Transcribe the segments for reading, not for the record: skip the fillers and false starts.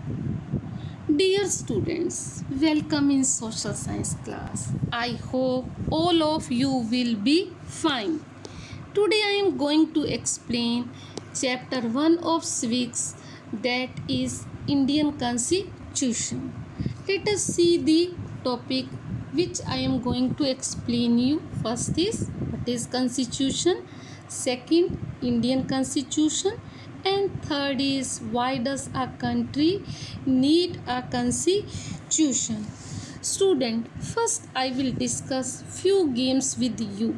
Dear students, welcome in social science class. I hope all of you will be fine. Today I am going to explain chapter 1 of civics, that is Indian Constitution. Let us see the topic which I am going to explain you. First is what is constitution, second Indian Constitution, and third is why does a country need a constitution. Student, first I will discuss few games with you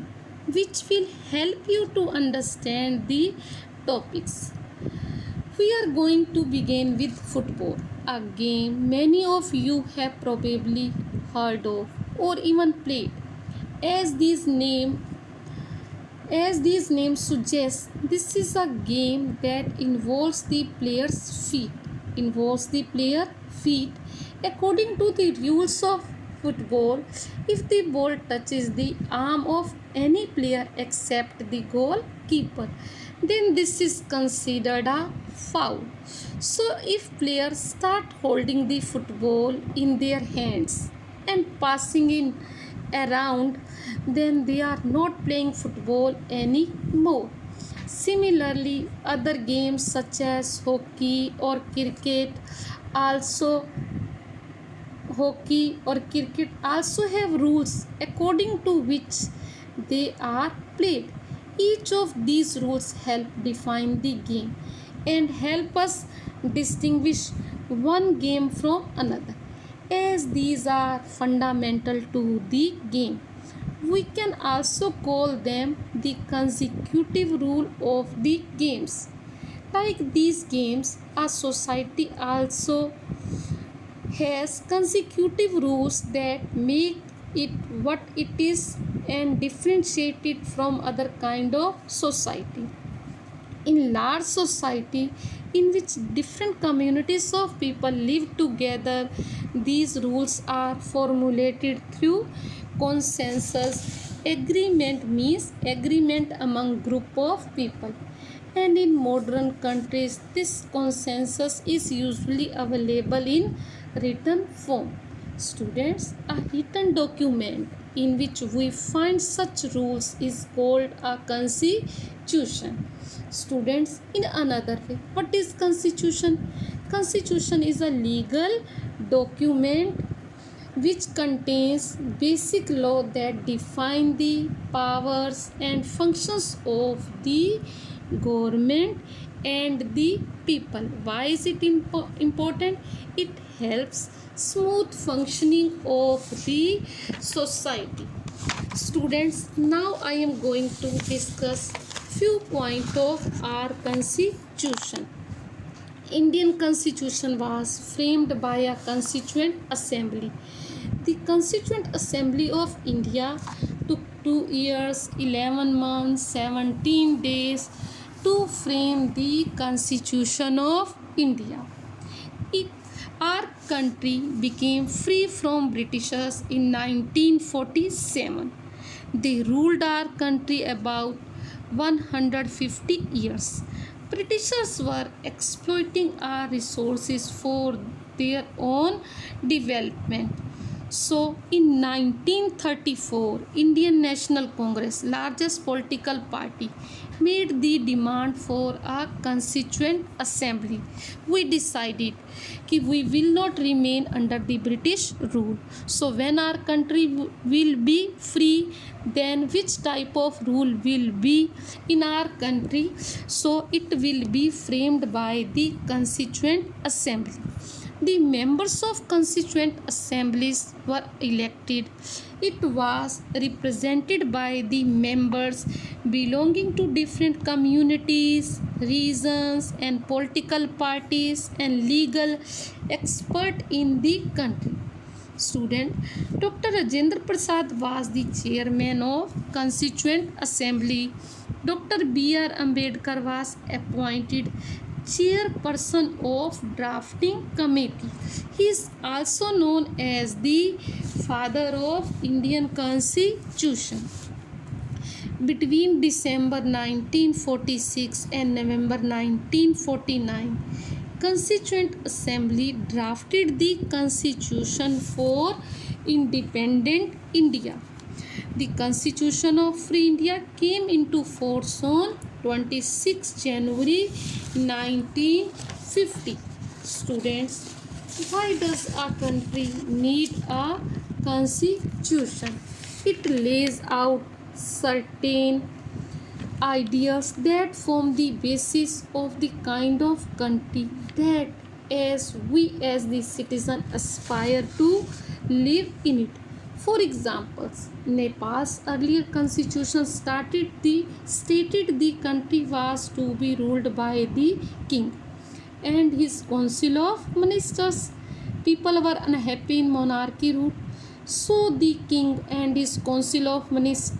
which will help you to understand the topics. We are going to begin with football, a game many of you have probably heard of or even played. As these names suggest, this is a game that involves the player's feet. According to the rules of football, if the ball touches the arm of any player except the goalkeeper, then this is considered a foul. So if players start holding the football in their hands and passing it around, then they are not playing football anymore. Similarly, other games such as hockey or cricket also have rules according to which they are played. Each of these rules help define the game and help us distinguish one game from another. As these are fundamental to the game, we can also call them the consecutive rule of the games. Like these games, a society also has consecutive rules that make it what it is and differentiate it from other kind of society. In large society in which different communities of people live together, these rules are formulated through consensus. Agreement means agreement among group of people, and in modern countries this consensus is usually available in written form. Students, a written document in which we find such rules is called a constitution. Students, in another way, what is constitution? Constitution is a legal document which contains basic law that define the powers and functions of the government and the people. Why is it important? It helps smooth functioning of the society. Students, now I am going to discuss few points of our constitution. Indian constitution was framed by a constituent assembly. The Constituent Assembly of India took 2 years, 11 months, 17 days to frame the Constitution of India. Our country became free from Britishers in 1947. They ruled our country about 150 years. Britishers were exploiting our resources for their own development. So in 1934, Indian National Congress, largest political party, made the demand for a constituent assembly. We decided that we will not remain under the British rule. So when our country will be free, then which type of rule will be in our country? So it will be framed by the Constituent Assembly. The members of constituent assemblies were elected. It was represented by the members belonging to different communities, regions, and political parties and legal experts in the country. Student, Dr. Rajendra Prasad was the chairman of Constituent Assembly. Dr. B.R. Ambedkar was appointed chairperson of drafting committee. He is also known as the father of Indian Constitution. Between December 1946 and November 1949, Constituent Assembly drafted the Constitution for independent India. The Constitution of Free India came into force on 26 January 1950. Students, why does a country need a constitution? It lays out certain ideas that form the basis of the kind of country that as we as the citizen aspire to live in it. For example, Nepal's earlier constitution stated the country was to be ruled by the king and his council of ministers. People were unhappy in monarchy rule, so the king and his council of ministers.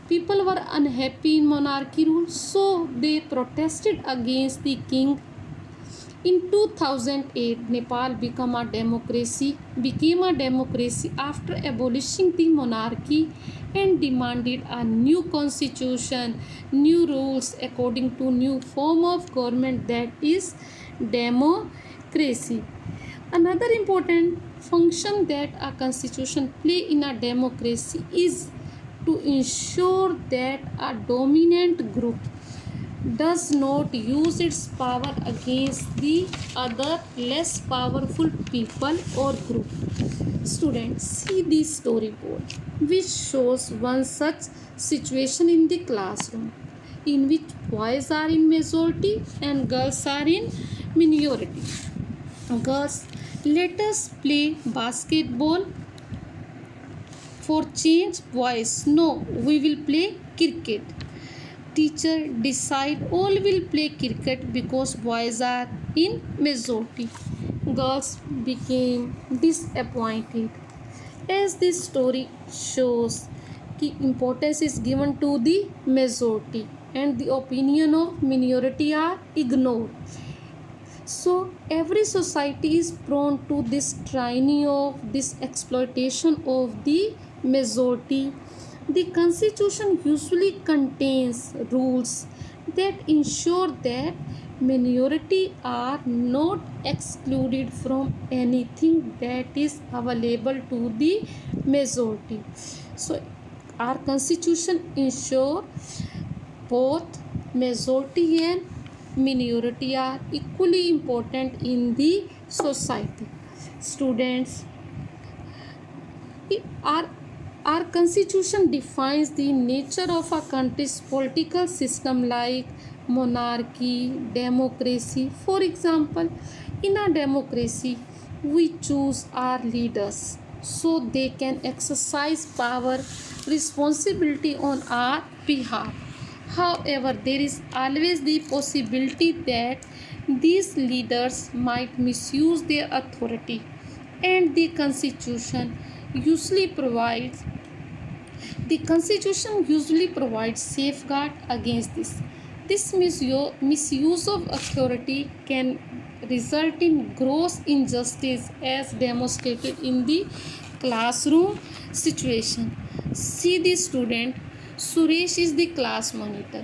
People were unhappy in monarchy rule, so they protested against the king. In 2008, Nepal became a democracy after abolishing the monarchy and demanded a new constitution, new rules according to new form of government, that is democracy. Another important function that a constitution play in a democracy is to ensure that a dominant group does not use its power against the other less powerful people or group. Students, see the storyboard which shows one such situation in the classroom in which boys are in majority and girls are in minority. Girls, let us play basketball. For change, boys, no, we will play cricket. Teacher decide all will play cricket because boys are in majority. Girls became disappointed. As this story shows, the importance is given to the majority and the opinion of minority are ignored. So every society is prone to this tyranny of this exploitation of the majority. The constitution usually contains rules that ensure that minority are not excluded from anything that is available to the majority. So our constitution ensure both majority and minority are equally important in the society. Students, our constitution defines the nature of a country's political system like monarchy, democracy. For example, in a democracy, we choose our leaders so they can exercise power, responsibility on our behalf. However, there is always the possibility that these leaders might misuse their authority, and the constitution usually provides safeguard against this. This misuse of authority can result in gross injustice as demonstrated in the classroom situation. See the student. Suresh is the class monitor.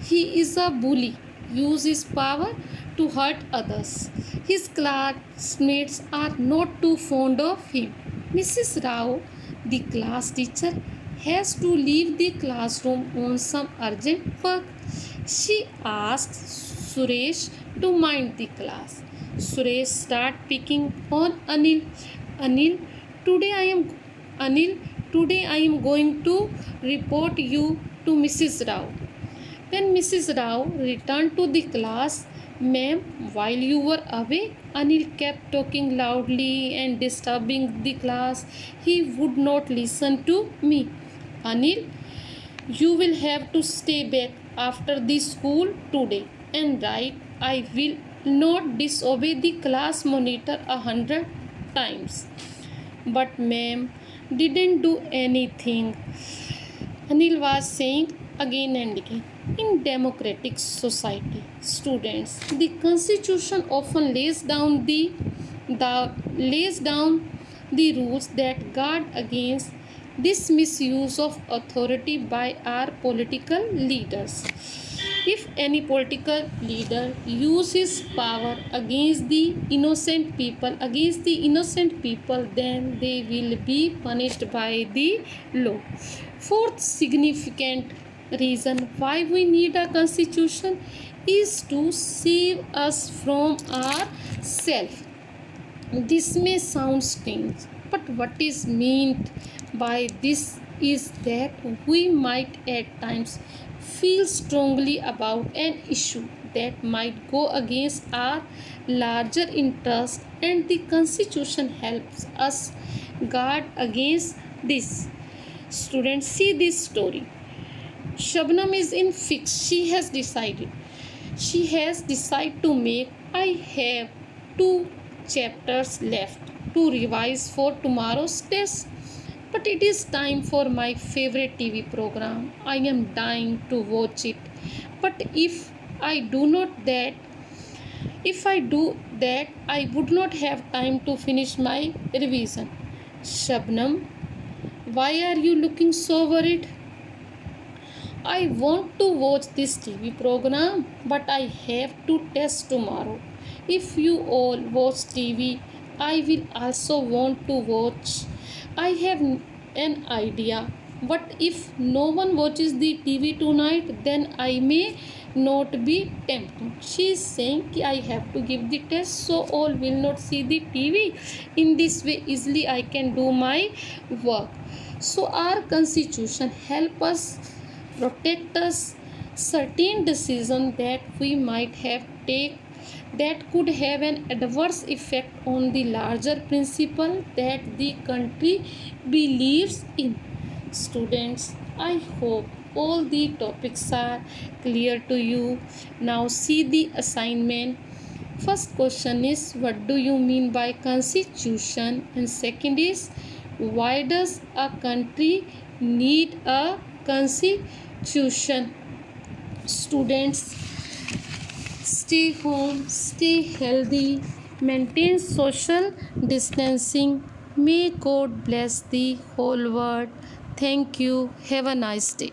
He is a bully, uses his power to hurt others. His classmates are not too fond of him. Mrs. Rao, the class teacher, has to leave the classroom on some urgent work. She asks Suresh to mind the class. Suresh starts picking on Anil. Anil, today I am going to report you to Mrs. Rao. When Mrs. Rao returned to the class, ma'am, while you were away, Anil kept talking loudly and disturbing the class. He would not listen to me. Anil, you will have to stay back after the school today and write, I will not disobey the class monitor 100 times. But ma'am didn't do anything, Anil was saying again and again. In democratic society, students, the constitution often lays down the rules that guard against this misuse of authority by our political leaders. If any political leader uses power against the innocent people, then they will be punished by the law. Fourth significant reason why we need a constitution is to save us from ourselves. This may sound strange, but what is meant by this is that we might at times feel strongly about an issue that might go against our larger interest, and the constitution helps us guard against this. Students, see this story. Shabnam is in fix. She has decided to make. I have 2 chapters left to revise for tomorrow's test. But it is time for my favorite TV program. I am dying to watch it. But if I do that, I would not have time to finish my revision. Shabnam, why are you looking so worried? I want to watch this TV program, but I have to test tomorrow. If you all watch TV, I will also want to watch. I have an idea. What if no one watches the TV tonight? Then I may not be tempted. She is saying I have to give the test so all will not see the TV. In this way, easily I can do my work. So our constitution help us, protect us certain decisions that we might have take that could have an adverse effect on the larger principle that the country believes in. Students, I hope all the topics are clear to you. Now see the assignment. First question is, what do you mean by constitution? And second is, why does a country need a constitution? Students, stay home, stay healthy, maintain social distancing. May God bless the whole world. Thank you. Have a nice day.